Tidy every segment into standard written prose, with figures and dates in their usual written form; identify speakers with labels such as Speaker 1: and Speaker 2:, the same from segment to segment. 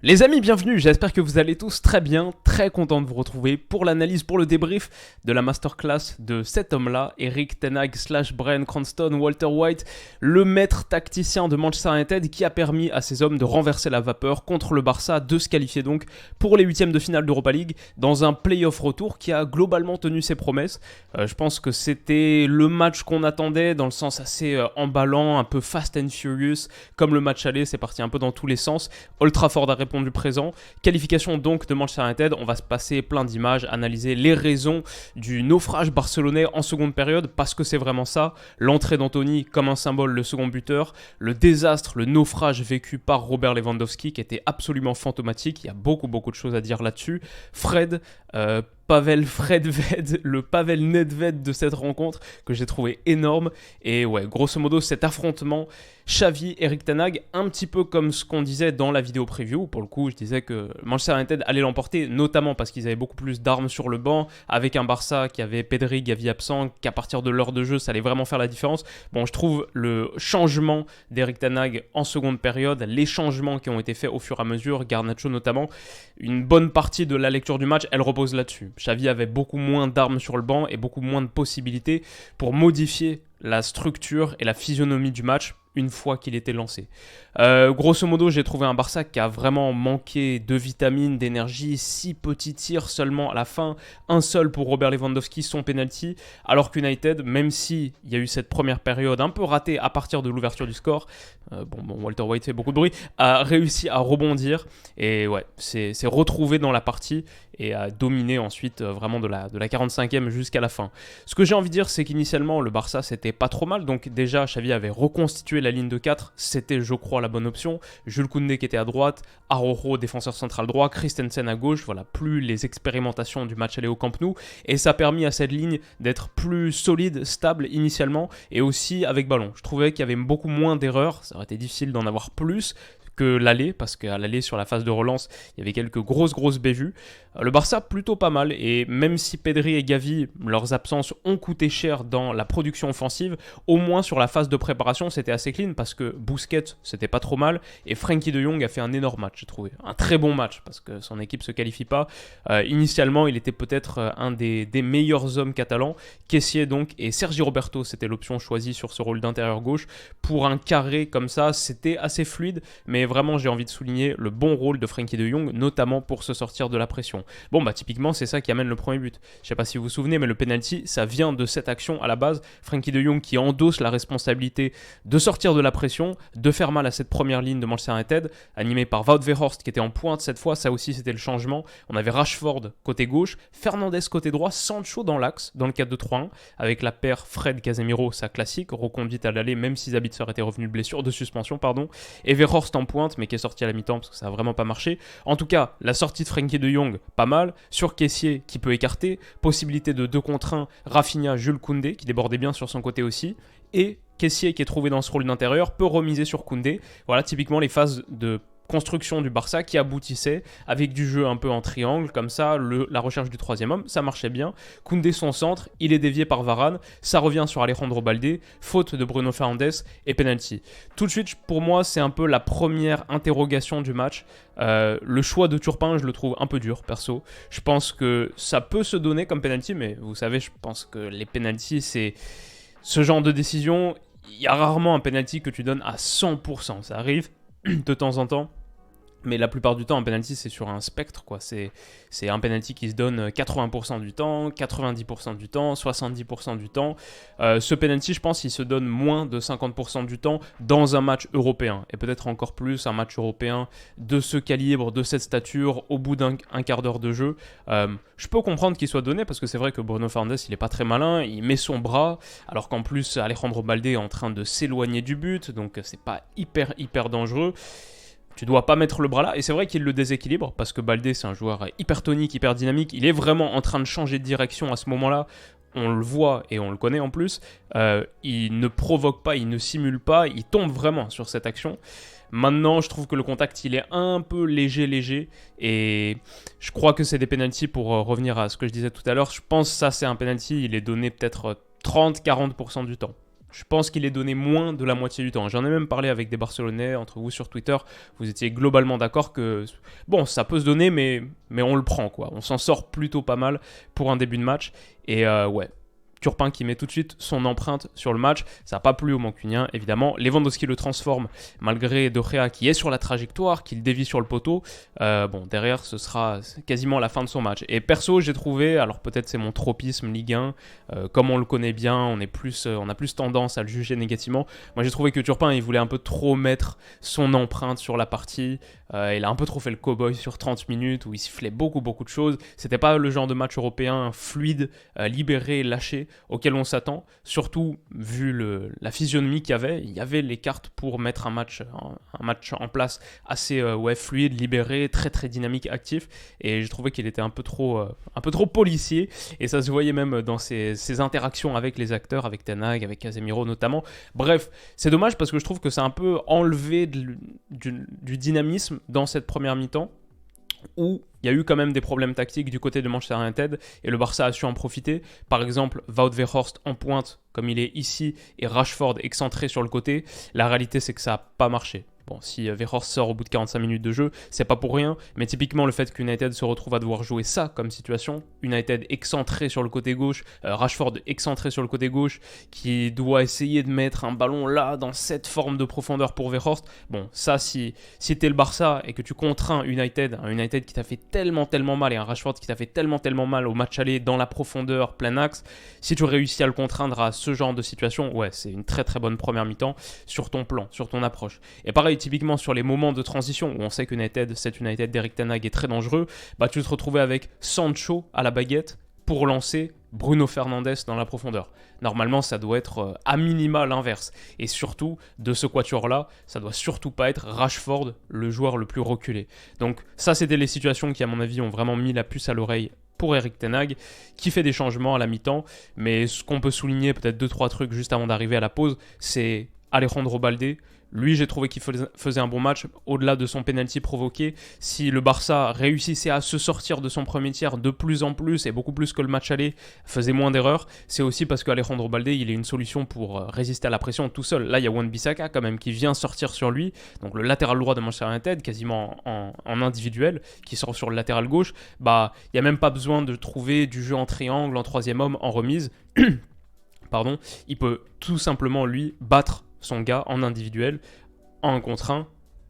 Speaker 1: Les amis, bienvenue, j'espère que vous allez tous très bien, très content de vous retrouver pour l'analyse, pour le débrief de la masterclass de cet homme-là, Erik ten Hag / Bryan Cranston, Walter White, le maître tacticien de Manchester United qui a permis à ses hommes de renverser la vapeur contre le Barça, de se qualifier donc pour les huitièmes de finale d'Europa League dans un play-off retour qui a globalement tenu ses promesses. Je pense que c'était le match qu'on attendait dans le sens assez emballant, un peu fast and furious, comme le match aller, c'est parti un peu dans tous les sens. Old Trafford a répondu présent. Qualification donc de Manchester United. On va se passer plein d'images, analyser les raisons du naufrage barcelonais en seconde période, parce que c'est vraiment ça. L'entrée d'Anthony comme un symbole, le second buteur. Le désastre, le naufrage vécu par Robert Lewandowski qui était absolument fantomatique. Il y a beaucoup de choses à dire là-dessus. Fred, Pavel Fredved, le Pavel Nedved de cette rencontre que j'ai trouvé énorme. Et ouais, grosso modo, cet affrontement Xavi, Erik ten Hag, un petit peu comme ce qu'on disait dans la vidéo preview. Pour le coup, je disais que Manchester United allait l'emporter, notamment parce qu'ils avaient beaucoup plus d'armes sur le banc, avec un Barça qui avait Pedri, Gavi absent, qu'à partir de l'heure de jeu, ça allait vraiment faire la différence. Bon, je trouve le changement d'Erik ten Hag en seconde période, les changements qui ont été faits au fur et à mesure, Garnacho notamment, une bonne partie de la lecture du match, elle repose là-dessus. Xavi avait beaucoup moins d'armes sur le banc et beaucoup moins de possibilités pour modifier la structure et la physionomie du match une fois qu'il était lancé. Grosso modo, j'ai trouvé un Barça qui a vraiment manqué de vitamines, d'énergie, 6 petits tirs seulement à la fin, un seul pour Robert Lewandowski, son penalty, alors qu'United, même s'il y a eu cette première période un peu ratée à partir de l'ouverture du score, Walter White fait beaucoup de bruit, a réussi à rebondir et ouais, c'est retrouvé dans la partie et a dominé ensuite vraiment de la 45e jusqu'à la fin. Ce que j'ai envie de dire, c'est qu'initialement, le Barça, c'était pas trop mal, donc déjà, Xavi avait reconstitué la ligne de 4, c'était, je crois, la bonne option. Jules Koundé qui était à droite, Araujo, défenseur central droit, Christensen à gauche, voilà, plus les expérimentations du match aller au Camp Nou, et ça a permis à cette ligne d'être plus solide, stable initialement, et aussi avec ballon. Je trouvais qu'il y avait beaucoup moins d'erreurs, ça aurait été difficile d'en avoir plus que l'aller, parce qu'à l'aller sur la phase de relance, il y avait quelques grosses bévues. Le Barça plutôt pas mal, et même si Pedri et Gavi, leurs absences ont coûté cher dans la production offensive, au moins sur la phase de préparation, c'était assez clean, parce que Busquets, c'était pas trop mal, et Frenkie de Jong a fait un énorme match, j'ai trouvé. Un très bon match, parce que son équipe se qualifie pas. Initialement, il était peut-être un des meilleurs hommes catalans. Kessié donc, et Sergi Roberto, c'était l'option choisie sur ce rôle d'intérieur gauche. Pour un carré comme ça, c'était assez fluide, mais vraiment, j'ai envie de souligner le bon rôle de Frenkie de Jong, notamment pour se sortir de la pression. Bon, bah typiquement, c'est ça qui amène le premier but. Je sais pas si vous vous souvenez, mais le penalty, ça vient de cette action à la base. Frenkie de Jong qui endosse la responsabilité de sortir de la pression, de faire mal à cette première ligne de Manchester United, animée par Wout Weghorst qui était en pointe cette fois. Ça aussi, c'était le changement. On avait Rashford côté gauche, Fernandes côté droit, Sancho dans l'axe, dans le 4-2-3-1, avec la paire Fred-Casemiro, sa classique, reconduite à l'aller, même si Sabitzer était revenu de blessure, de suspension, pardon, et Weghorst en pointe, mais qui est sorti à la mi-temps parce que ça a vraiment pas marché. En tout cas, la sortie de Frenkie de Jong, pas mal. Sur Kessié qui peut écarter. Possibilité de 2 contre 1. Rafinha, Jules Koundé qui débordait bien sur son côté aussi. Et Kessié qui est trouvé dans ce rôle d'intérieur peut remiser sur Koundé. Voilà typiquement les phases de construction du Barça qui aboutissait avec du jeu un peu en triangle, comme ça, la recherche du troisième homme, ça marchait bien. Koundé son centre, il est dévié par Varane, ça revient sur Alejandro Baldé, faute de Bruno Fernandes et penalty. Tout de suite, pour moi, c'est un peu la première interrogation du match. Le choix de Turpin, je le trouve un peu dur, perso. Je pense que ça peut se donner comme penalty, mais vous savez, je pense que les penalties, c'est ce genre de décision. Il y a rarement un penalty que tu donnes à 100%, ça arrive de temps en temps. Mais la plupart du temps, un penalty, c'est sur un spectre, quoi. C'est un penalty qui se donne 80% du temps, 90% du temps, 70% du temps. Ce penalty, je pense, il se donne moins de 50% du temps dans un match européen. Et peut-être encore plus un match européen de ce calibre, de cette stature, au bout d'un quart d'heure de jeu. Je peux comprendre qu'il soit donné, parce que c'est vrai que Bruno Fernandes, il est pas très malin, il met son bras, alors qu'en plus, Alejandro Baldé est en train de s'éloigner du but, donc c'est pas hyper dangereux. Tu dois pas mettre le bras là, et c'est vrai qu'il le déséquilibre, parce que Baldé c'est un joueur hyper tonique, hyper dynamique, il est vraiment en train de changer de direction à ce moment-là, on le voit et on le connaît en plus, il ne provoque pas, il ne simule pas, il tombe vraiment sur cette action. Maintenant, je trouve que le contact, il est un peu léger, et je crois que c'est des pénaltys, pour revenir à ce que je disais tout à l'heure, je pense que ça c'est un pénalty, il est donné peut-être 30-40% du temps. Je pense qu'il est donné moins de la moitié du temps. J'en ai même parlé avec des Barcelonais, entre vous sur Twitter. Vous étiez globalement d'accord que, bon, ça peut se donner, mais on le prend, quoi. On s'en sort plutôt pas mal pour un début de match. Et ouais, Turpin qui met tout de suite son empreinte sur le match. Ça n'a pas plu aux Mancuniens, évidemment. Lewandowski le transforme, malgré De Gea qui est sur la trajectoire, qui le dévie sur le poteau. Bon, derrière, ce sera quasiment la fin de son match. Et perso, j'ai trouvé, alors peut-être c'est mon tropisme Ligue 1, comme on le connaît bien, on a plus tendance à le juger négativement. Moi, j'ai trouvé que Turpin, il voulait un peu trop mettre son empreinte sur la partie. Il a un peu trop fait le cow-boy sur 30 minutes, où il sifflait beaucoup de choses. C'était pas le genre de match européen fluide, libéré, lâché, auquel on s'attend, surtout vu la physionomie qu'il y avait. Il y avait les cartes pour mettre un match en place assez fluide, libéré, très dynamique, actif, et j'ai trouvé qu'il était un peu trop policier, et ça se voyait même dans ses interactions avec les acteurs, avec Ten Hag, avec Casemiro notamment. Bref, c'est dommage parce que je trouve que c'est un peu enlevé du dynamisme dans cette première mi-temps, où il y a eu quand même des problèmes tactiques du côté de Manchester United et le Barça a su en profiter. Par exemple, Wout Weghorst en pointe comme il est ici et Rashford excentré sur le côté. La réalité, c'est que ça n'a pas marché. Bon, si Weghorst sort au bout de 45 minutes de jeu, c'est pas pour rien, mais typiquement le fait qu'United se retrouve à devoir jouer ça comme situation, United excentré sur le côté gauche, Rashford excentré sur le côté gauche, qui doit essayer de mettre un ballon là, dans cette forme de profondeur pour Weghorst. Bon, ça, si t'es le Barça et que tu contrains un United qui t'a fait tellement mal, et un Rashford qui t'a fait tellement mal au match aller, dans la profondeur, plein axe, si tu réussis à le contraindre à ce genre de situation, ouais, c'est une très bonne première mi-temps sur ton plan, sur ton approche. Et pareil, typiquement sur les moments de transition où on sait que cet United d'Eric Ten Hag est très dangereux, bah tu te retrouvais avec Sancho à la baguette pour lancer Bruno Fernandes dans la profondeur. Normalement, ça doit être à minima l'inverse. Et surtout, de ce quatuor-là, ça doit surtout pas être Rashford, le joueur le plus reculé. Donc ça, c'était les situations qui, à mon avis, ont vraiment mis la puce à l'oreille pour Eric Ten Hag, qui fait des changements à la mi-temps. Mais ce qu'on peut souligner, peut-être 2-3 trucs juste avant d'arriver à la pause, c'est Alejandro Balde. Lui, j'ai trouvé qu'il faisait un bon match, au-delà de son penalty provoqué. Si le Barça réussissait à se sortir de son premier tiers de plus en plus, et beaucoup plus que le match aller, faisait moins d'erreurs, c'est aussi parce qu'Alejandro Balde, il est une solution pour résister à la pression tout seul. Là, il y a Wan-Bissaka quand même qui vient sortir sur lui, donc le latéral droit de Manchester United, quasiment en individuel, qui sort sur le latéral gauche. Bah, il n'y a même pas besoin de trouver du jeu en triangle, en troisième homme, en remise. Pardon, il peut tout simplement, lui, battre son gars en individuel, en 1 contre 1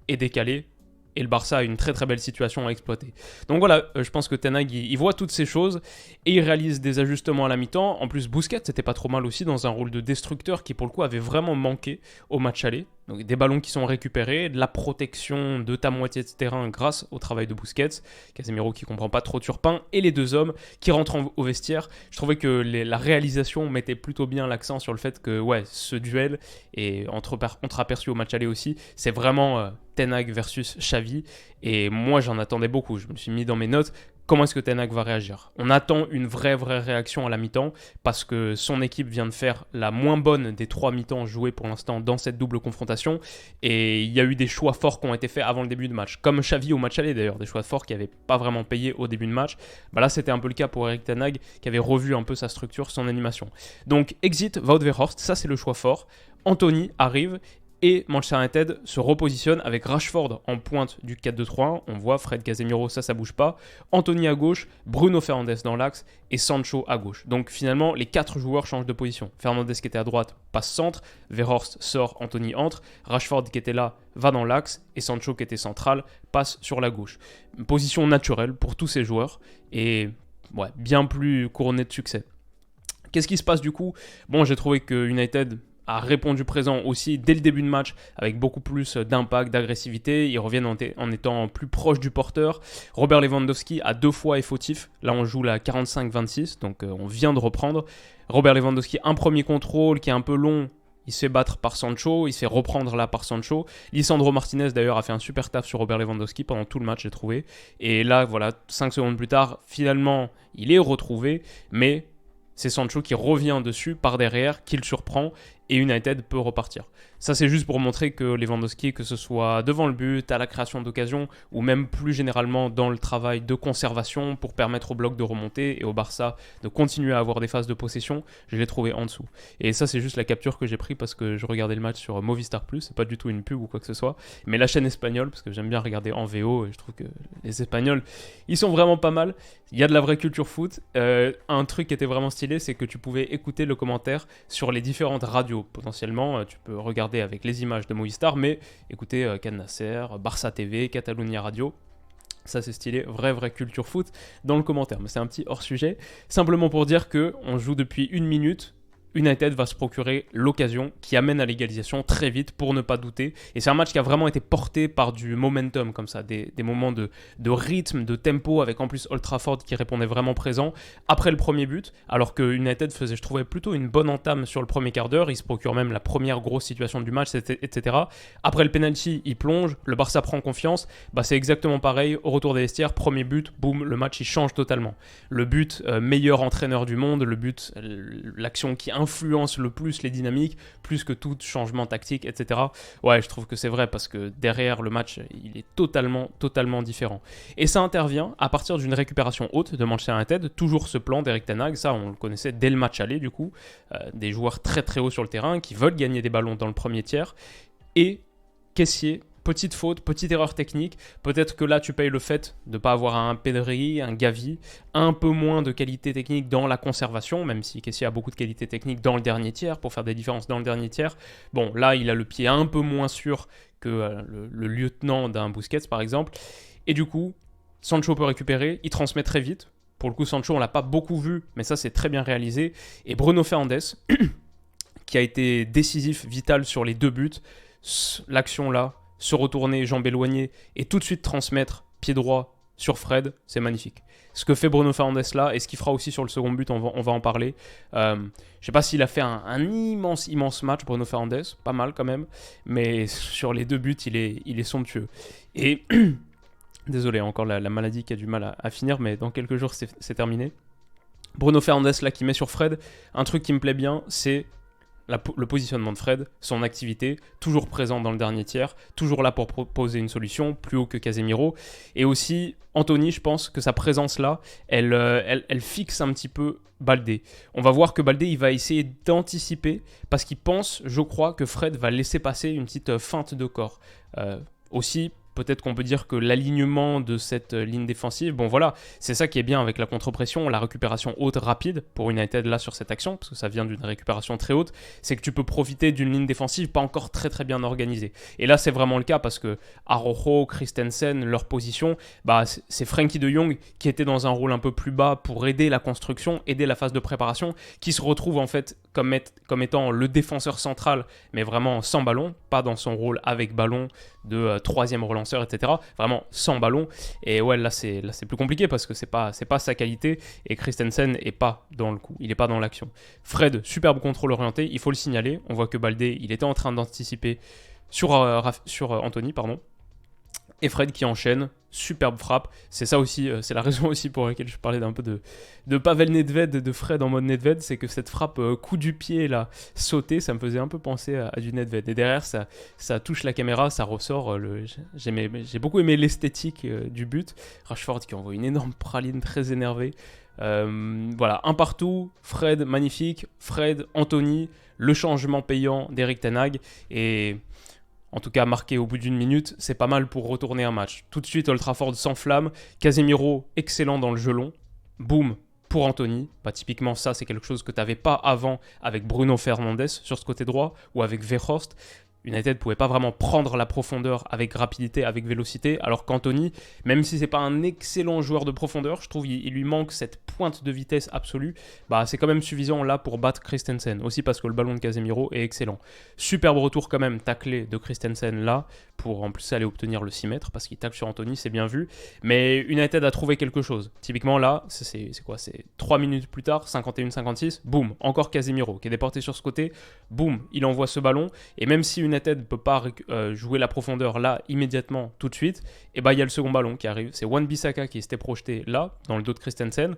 Speaker 1: et décalé. Et le Barça a une très belle situation à exploiter. Donc voilà, je pense que Ten Hag, il voit toutes ces choses et il réalise des ajustements à la mi-temps. En plus, Busquets, c'était pas trop mal aussi dans un rôle de destructeur qui, pour le coup, avait vraiment manqué au match aller. Donc des ballons qui sont récupérés, de la protection de ta moitié de terrain grâce au travail de Busquets, Casemiro qui comprend pas trop Turpin, et les deux hommes qui rentrent au vestiaire. Je trouvais que la réalisation mettait plutôt bien l'accent sur le fait que ouais, ce duel, et entreaperçu au match aller aussi, c'est vraiment Ten Hag versus Xavi, et moi j'en attendais beaucoup. Je me suis mis dans mes notes, comment est-ce que Ten Hag va réagir ? On attend une vraie réaction à la mi-temps parce que son équipe vient de faire la moins bonne des 3 mi-temps jouées pour l'instant dans cette double confrontation, et il y a eu des choix forts qui ont été faits avant le début de match, comme Xavi au match aller d'ailleurs, des choix forts qui n'avaient pas vraiment payé au début de match. Bah là c'était un peu le cas pour Eric Ten Hag qui avait revu un peu sa structure, son animation. Donc exit Wout Weghorst, ça c'est le choix fort. Anthony arrive et Manchester United se repositionne avec Rashford en pointe du 4-2-3-1. On voit Fred Casemiro, ça bouge pas. Anthony à gauche, Bruno Fernandes dans l'axe et Sancho à gauche. Donc finalement, les 4 joueurs changent de position. Fernandes qui était à droite passe centre, Weghorst sort, Anthony entre, Rashford qui était là va dans l'axe et Sancho qui était central passe sur la gauche. Une position naturelle pour tous ces joueurs et ouais, bien plus couronnée de succès. Qu'est-ce qui se passe du coup ? Bon, j'ai trouvé que United a répondu présent aussi dès le début de match avec beaucoup plus d'impact, d'agressivité. Ils reviennent en étant plus proches du porteur. Robert Lewandowski a 2 fois est fautif. Là, on joue la 45-26, donc on vient de reprendre. Robert Lewandowski, un premier contrôle qui est un peu long. Il se fait battre par Sancho, il se fait reprendre là par Sancho. Lisandro Martinez d'ailleurs a fait un super taf sur Robert Lewandowski pendant tout le match, j'ai trouvé. Et là, voilà, 5 secondes plus tard, finalement, il est retrouvé, mais c'est Sancho qui revient dessus par derrière, qui le surprend et United peut repartir. Ça, c'est juste pour montrer que Lewandowski, que ce soit devant le but, à la création d'occasion, ou même plus généralement dans le travail de conservation pour permettre au bloc de remonter et au Barça de continuer à avoir des phases de possession, je l'ai trouvé en dessous. Et ça, c'est juste la capture que j'ai pris parce que je regardais le match sur Movistar Plus, c'est pas du tout une pub ou quoi que ce soit, mais la chaîne espagnole, parce que j'aime bien regarder en VO et je trouve que les Espagnols, ils sont vraiment pas mal. Il y a de la vraie culture foot. Un truc qui était vraiment stylé, c'est que tu pouvais écouter le commentaire sur les différentes radios. Potentiellement, tu peux regarder avec les images de Movistar, mais écouter Can Nasser, Barça TV, Catalunya Radio. Ça, c'est stylé, vraie culture foot dans le commentaire. Mais c'est un petit hors-sujet. Simplement pour dire qu'on joue depuis 1 minute. United va se procurer l'occasion qui amène à l'égalisation très vite pour ne pas douter. Et c'est un match qui a vraiment été porté par du momentum comme ça, des moments de rythme, de tempo, avec en plus Old Trafford qui répondait vraiment présent après le premier but, alors que United faisait, je trouvais, plutôt une bonne entame sur le premier quart d'heure. Il se procure même la première grosse situation du match, etc. Après le penalty, il plonge, le Barça prend confiance. C'est exactement pareil, au retour des vestiaires, premier but, boum, le match il change totalement. Le but, meilleur entraîneur du monde, le but, l'action qui influence le plus les dynamiques, plus que tout changement tactique, etc. Ouais, je trouve que c'est vrai parce que derrière le match, il est totalement différent. Et ça intervient à partir d'une récupération haute de Manchester United, toujours ce plan d'Erik ten Hag, ça on le connaissait dès le match aller du coup, des joueurs très hauts sur le terrain qui veulent gagner des ballons dans le premier tiers, et caissier. Petite faute, petite erreur technique. Peut-être que là, tu payes le fait de ne pas avoir un Pedri, un Gavi, un peu moins de qualité technique dans la conservation, même si Kessie a beaucoup de qualité technique dans le dernier tiers, pour faire des différences dans le dernier tiers. Bon, là, il a le pied un peu moins sûr que le lieutenant d'un Busquets, par exemple. Et du coup, Sancho peut récupérer, il transmet très vite. Pour le coup, Sancho, on ne l'a pas beaucoup vu, mais ça, c'est très bien réalisé. Et Bruno Fernandes, qui a été décisif, vital sur les 2 buts, l'action là, se retourner, jambe éloignée, et tout de suite transmettre pied droit sur Fred, c'est magnifique. Ce que fait Bruno Fernandes là, et ce qu'il fera aussi sur le second but, on va en parler. Je ne sais pas s'il a fait un immense match, Bruno Fernandes, pas mal quand même, mais sur les 2 buts, il est somptueux. Et désolé, encore la maladie qui a du mal à finir, mais dans quelques jours, c'est terminé. Bruno Fernandes là qui met sur Fred, un truc qui me plaît bien, c'est le positionnement de Fred, son activité, toujours présent dans le dernier tiers, toujours là pour proposer une solution, plus haut que Casemiro. Et aussi, Anthony, je pense que sa présence là, elle fixe un petit peu Baldé. On va voir que Baldé, il va essayer d'anticiper, parce qu'il pense, je crois, que Fred va laisser passer une petite feinte de corps. Aussi, peut-être qu'on peut dire que l'alignement de cette ligne défensive, bon voilà, c'est ça qui est bien avec la contre-pression, la récupération haute rapide pour United là sur cette action, parce que ça vient d'une récupération très haute, c'est que tu peux profiter d'une ligne défensive pas encore très bien organisée. Et là c'est vraiment le cas parce que Araujo, Christensen, leur position, c'est Frenkie de Jong qui était dans un rôle un peu plus bas pour aider la construction, aider la phase de préparation, qui se retrouve en fait comme étant le défenseur central, mais vraiment sans ballon, pas dans son rôle avec ballon de troisième relanceur, etc. Vraiment sans ballon. Et ouais, là c'est plus compliqué parce que c'est pas sa qualité et Christensen est pas dans le coup, il est pas dans l'action. Fred, superbe contrôle orienté, il faut le signaler. On voit que Baldé, il était en train d'anticiper sur Anthony, pardon. Et Fred qui enchaîne, superbe frappe. C'est ça aussi, c'est la raison aussi pour laquelle je parlais d'un peu de Pavel Nedved, de Fred en mode Nedved, c'est que cette frappe coup du pied là, sautée, ça me faisait un peu penser à du Nedved. Et derrière, ça touche la caméra, ça ressort. J'ai beaucoup aimé l'esthétique du but. Rashford qui envoie une énorme praline très énervée. Voilà, un partout, Fred magnifique, Fred, Anthony, le changement payant d'Erik ten Hag et... En tout cas, marqué au bout d'1 minute, c'est pas mal pour retourner un match. Tout de suite, Old Trafford s'enflamme. Casemiro, excellent dans le jeu long. Boum, pour Anthony. Typiquement, ça, c'est quelque chose que tu n'avais pas avant avec Bruno Fernandes sur ce côté droit ou avec Weghorst. United ne pouvait pas vraiment prendre la profondeur avec rapidité, avec vélocité, alors qu'Anthony, même si c'est pas un excellent joueur de profondeur, je trouve qu'il lui manque cette pointe de vitesse absolue, c'est quand même suffisant là pour battre Christensen, aussi parce que le ballon de Casemiro est excellent. Superbe retour quand même taclé de Christensen là, pour en plus aller obtenir le 6 mètres, parce qu'il tacle sur Anthony, c'est bien vu, mais United a trouvé quelque chose. Typiquement là, c'est quoi, c'est 3 minutes plus tard, 51-56, boum, encore Casemiro qui est déporté sur ce côté, boum, il envoie ce ballon, et même si United ne peut pas jouer la profondeur là immédiatement tout de suite, et il y a le second ballon qui arrive, c'est Wan-Bissaka qui s'était projeté là dans le dos de Christensen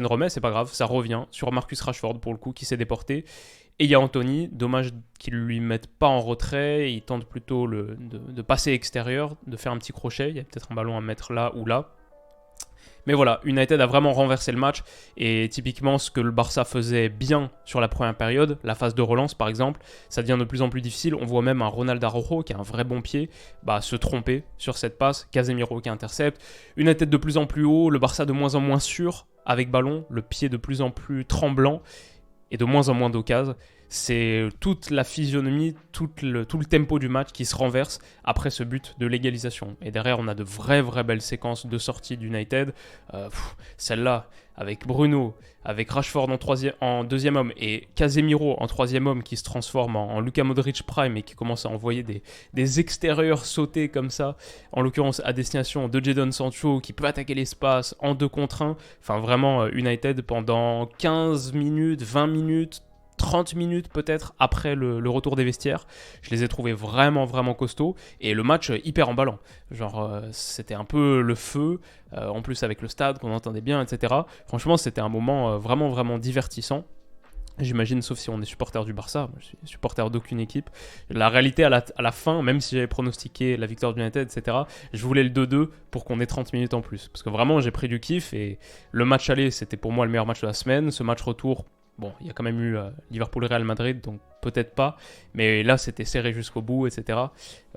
Speaker 1: remet, c'est pas grave, ça revient sur Marcus Rashford pour le coup qui s'est déporté Et il y a Anthony, dommage qu'ils ne lui mettent pas en retrait, il tente plutôt de passer extérieur, de faire un petit crochet, il y a peut-être un ballon à mettre là ou là. Mais voilà, United a vraiment renversé le match et typiquement ce que le Barça faisait bien sur la première période, la phase de relance par exemple, ça devient de plus en plus difficile. On voit même un Ronald Araujo qui a un vrai bon pied se tromper sur cette passe, Casemiro qui intercepte, United de plus en plus haut, le Barça de moins en moins sûr avec ballon, le pied de plus en plus tremblant et de moins en moins d'occasions. C'est toute la physionomie, tout le tempo du match qui se renverse après ce but de l'égalisation. Et derrière, on a de vraies belles séquences de sortie d'United. Celle-là, avec Bruno, avec Rashford en deuxième homme et Casemiro en troisième homme qui se transforme en Luka Modric Prime et qui commence à envoyer des extérieurs sautés comme ça, en l'occurrence à destination de Jadon Sancho qui peut attaquer l'espace en 2 contre 1. Enfin vraiment United pendant 15 minutes, 20 minutes, 30 minutes peut-être après le retour des vestiaires. Je les ai trouvés vraiment costauds et le match hyper emballant. C'était un peu le feu, en plus avec le stade qu'on entendait bien, etc. Franchement, c'était un moment vraiment divertissant. J'imagine, sauf si on est supporter du Barça, je suis supporter d'aucune équipe. La réalité à la fin, même si j'avais pronostiqué la victoire du United, etc., je voulais le 2-2 pour qu'on ait 30 minutes en plus. Parce que vraiment, j'ai pris du kiff et le match aller, c'était pour moi le meilleur match de la semaine. Ce match retour, bon, il y a quand même eu Liverpool-Real Madrid, donc peut-être pas. Mais là, c'était serré jusqu'au bout, etc.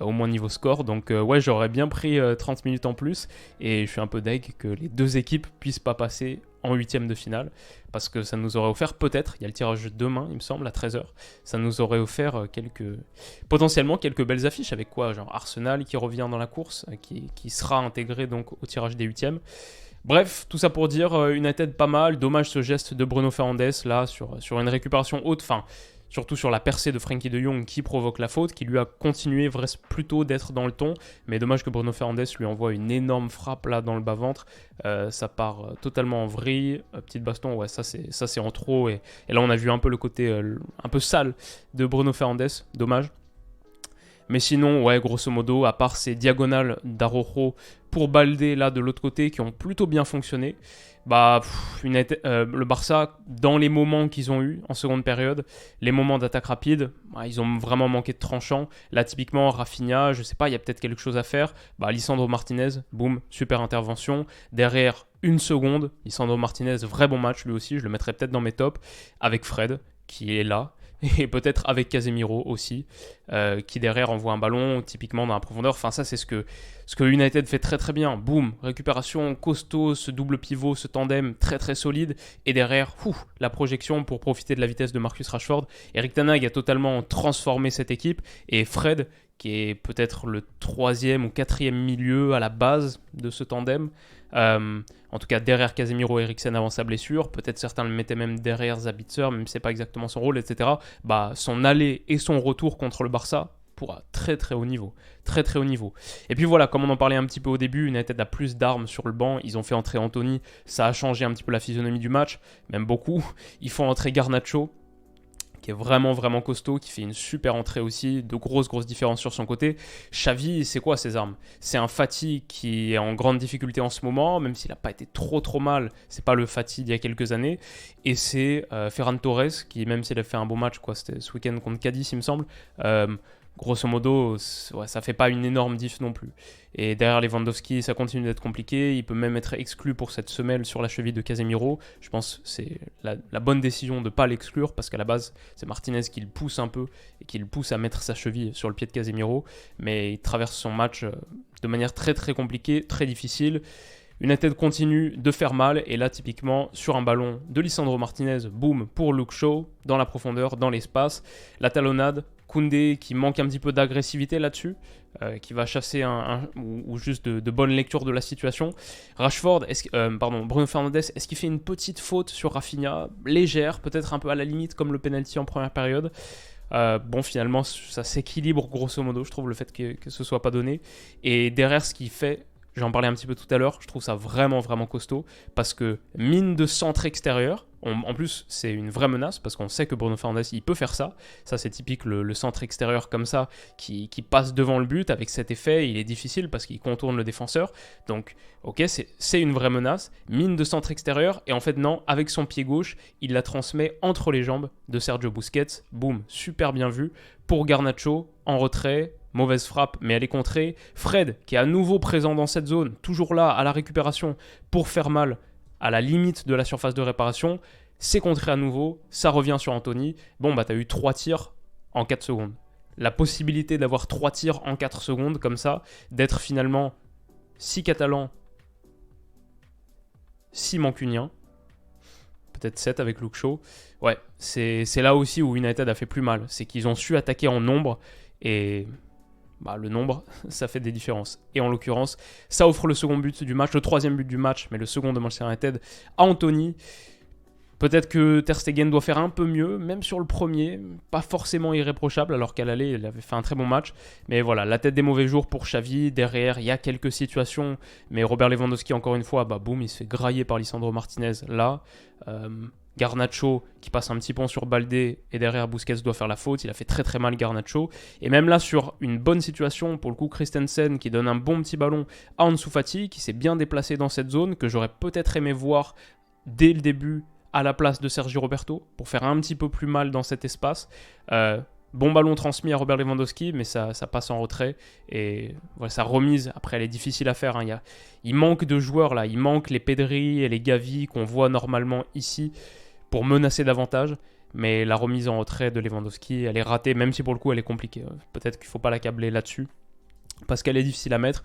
Speaker 1: Au moins niveau score. Donc ouais, j'aurais bien pris 30 minutes en plus. Et je suis un peu deg que les deux équipes puissent pas passer en 8e de finale. Parce que ça nous aurait offert peut-être, il y a le tirage demain, il me semble, à 13h. Ça nous aurait offert potentiellement quelques belles affiches. Avec quoi, genre Arsenal qui revient dans la course, qui sera intégré donc au tirage des 8e. Bref, tout ça pour dire, United pas mal. Dommage ce geste de Bruno Fernandes là sur une récupération haute, enfin surtout sur la percée de Frenkie de Jong qui provoque la faute, qui lui a continué plutôt d'être dans le ton. Mais dommage que Bruno Fernandes lui envoie une énorme frappe là dans le bas-ventre. Ça part totalement en vrille. Petite baston, ouais, ça c'est en trop. Et là on a vu un peu le côté un peu sale de Bruno Fernandes, dommage. Mais sinon, ouais, grosso modo, à part ces diagonales d'Araujo pour Baldé là de l'autre côté qui ont plutôt bien fonctionné, le Barça, dans les moments qu'ils ont eu en seconde période, les moments d'attaque rapide, ils ont vraiment manqué de tranchant. Là, typiquement, Rafinha, je sais pas, il y a peut-être quelque chose à faire. Lisandro Martinez, boum, super intervention. Derrière, 1 seconde, Lisandro Martinez, vrai bon match lui aussi, je le mettrais peut-être dans mes tops, avec Fred, qui est là. Et peut-être avec Casemiro aussi, qui derrière envoie un ballon typiquement dans la profondeur. Enfin ça c'est ce que United fait très bien. Boum, récupération costaud, ce double pivot, ce tandem très solide. Et derrière, la projection pour profiter de la vitesse de Marcus Rashford. Eric Ten Hag a totalement transformé cette équipe. Et Fred, qui est peut-être le 3e ou 4e milieu à la base de ce tandem. En tout cas derrière Casemiro et Eriksen avant sa blessure, peut-être certains le mettaient même derrière Sabitzer, même si c'est pas exactement son rôle, etc. Son aller et son retour contre le Barça pour très haut niveau, très haut niveau. Et puis voilà, comme on en parlait un petit peu au début, United a plus d'armes sur le banc, ils ont fait entrer Anthony, ça a changé un petit peu la physionomie du match, même beaucoup. Ils font entrer Garnacho, qui est vraiment costaud, qui fait une super entrée aussi, de grosses différences sur son côté. Xavi, c'est quoi ses armes? C'est un Fati qui est en grande difficulté en ce moment, même s'il n'a pas été trop mal, c'est pas le Fati d'il y a quelques années. Et c'est Ferran Torres, qui même s'il a fait un beau match, c'était ce week-end contre Cadiz, il me semble, grosso modo, ça fait pas une énorme diff non plus. Et derrière Lewandowski, ça continue d'être compliqué. Il peut même être exclu pour cette semelle sur la cheville de Casemiro. Je pense que c'est la bonne décision de ne pas l'exclure parce qu'à la base, c'est Martinez qui le pousse un peu et qui le pousse à mettre sa cheville sur le pied de Casemiro. Mais il traverse son match de manière très compliquée, très difficile. United continue de faire mal et là typiquement sur un ballon de Lisandro Martinez, boum pour Luke Shaw dans la profondeur, dans l'espace, la talonnade, Koundé qui manque un petit peu d'agressivité là-dessus, qui va chasser ou juste de bonne lecture de la situation. Rashford, Bruno Fernandes, est-ce qu'il fait une petite faute sur Rafinha, légère, peut-être un peu à la limite comme le penalty en première période. Finalement ça s'équilibre grosso modo, je trouve le fait que ce soit pas donné. Et derrière ce qu'il fait, j'en parlais un petit peu tout à l'heure, je trouve ça vraiment costaud parce que mine de centre extérieur, En plus, c'est une vraie menace parce qu'on sait que Bruno Fernandes, il peut faire ça. Ça, c'est typique, le centre extérieur comme ça qui passe devant le but. Avec cet effet, il est difficile parce qu'il contourne le défenseur. Donc, ok, c'est une vraie menace. Mine de centre extérieur. Et en fait, non, avec son pied gauche, il la transmet entre les jambes de Sergio Busquets. Boum, super bien vu. Pour Garnacho, en retrait. Mauvaise frappe, mais elle est contrée. Fred, qui est à nouveau présent dans cette zone, toujours là à la récupération pour faire mal à la limite de la surface de réparation. C'est contré à nouveau, ça revient sur Anthony. Bon, bah t'as eu 3 tirs en 4 secondes. La possibilité d'avoir 3 tirs en 4 secondes comme ça, d'être finalement 6 Catalans, 6 Mancuniens, peut-être 7 avec Luke Shaw. Ouais, c'est là aussi où United a fait plus mal. C'est qu'ils ont su attaquer en nombre et... Bah, le nombre, ça fait des différences. Et en l'occurrence, ça offre le second but du match, le troisième but du match, mais le second de Manchester United à Anthony. Peut-être que Ter Stegen doit faire un peu mieux, même sur le premier, pas forcément irréprochable, alors qu'à l'aller, il avait fait un très bon match. Mais voilà, la tête des mauvais jours pour Xavi. Derrière, il y a quelques situations, mais Robert Lewandowski, encore une fois, bah boum, il se fait grailler par Lisandro Martinez là. Garnacho qui passe un petit pont sur Baldé et derrière Busquets doit faire la faute, il a fait très très mal Garnacho, et même là sur une bonne situation pour le coup, Christensen qui donne un bon petit ballon à Ansu Fati qui s'est bien déplacé dans cette zone que j'aurais peut-être aimé voir dès le début à la place de Sergio Roberto pour faire un petit peu plus mal dans cet espace. Bon ballon transmis à Robert Lewandowski, mais ça passe en retrait. Et voilà, sa remise, après, elle est difficile à faire. Hein. Il manque de joueurs là. Il manque les Pedri et les Gavi qu'on voit normalement ici pour menacer davantage. Mais la remise en retrait de Lewandowski, elle est ratée, même si pour le coup, elle est compliquée. Peut-être qu'il ne faut pas l'accabler là-dessus, parce qu'elle est difficile à mettre.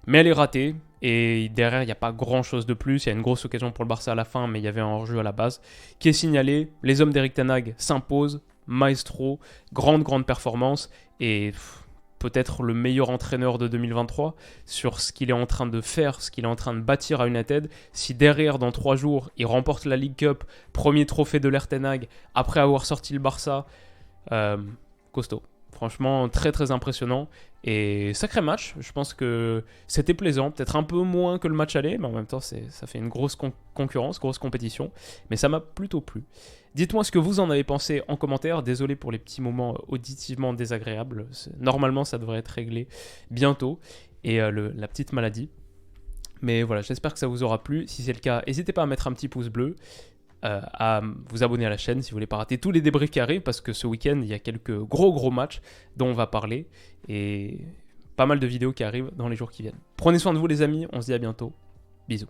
Speaker 1: Mais elle est ratée. Et derrière, il n'y a pas grand-chose de plus. Il y a une grosse occasion pour le Barça à la fin, mais il y avait un hors-jeu à la base qui est signalé. Les hommes d'Eric Ten Hag s'imposent. Maestro, grande performance et peut-être le meilleur entraîneur de 2023 sur ce qu'il est en train de faire, ce qu'il est en train de bâtir à United. Si derrière, dans 3 jours, il remporte la League Cup, premier trophée de l'Er Ten Hag, après avoir sorti le Barça, costaud. Franchement, très très impressionnant. Et sacré match, je pense que c'était plaisant. Peut-être un peu moins que le match aller, mais en même temps, ça fait une grosse concurrence, grosse compétition. Mais ça m'a plutôt plu. Dites-moi ce que vous en avez pensé en commentaire. Désolé pour les petits moments auditivement désagréables. Normalement, ça devrait être réglé bientôt. Et la petite maladie. Mais voilà, j'espère que ça vous aura plu. Si c'est le cas, n'hésitez pas à mettre un petit pouce bleu. À vous abonner à la chaîne si vous voulez pas rater tous les débriefs qui arrivent, parce que ce week-end il y a quelques gros matchs dont on va parler et pas mal de vidéos qui arrivent dans les jours qui viennent. Prenez soin de vous les amis, on se dit à bientôt, bisous.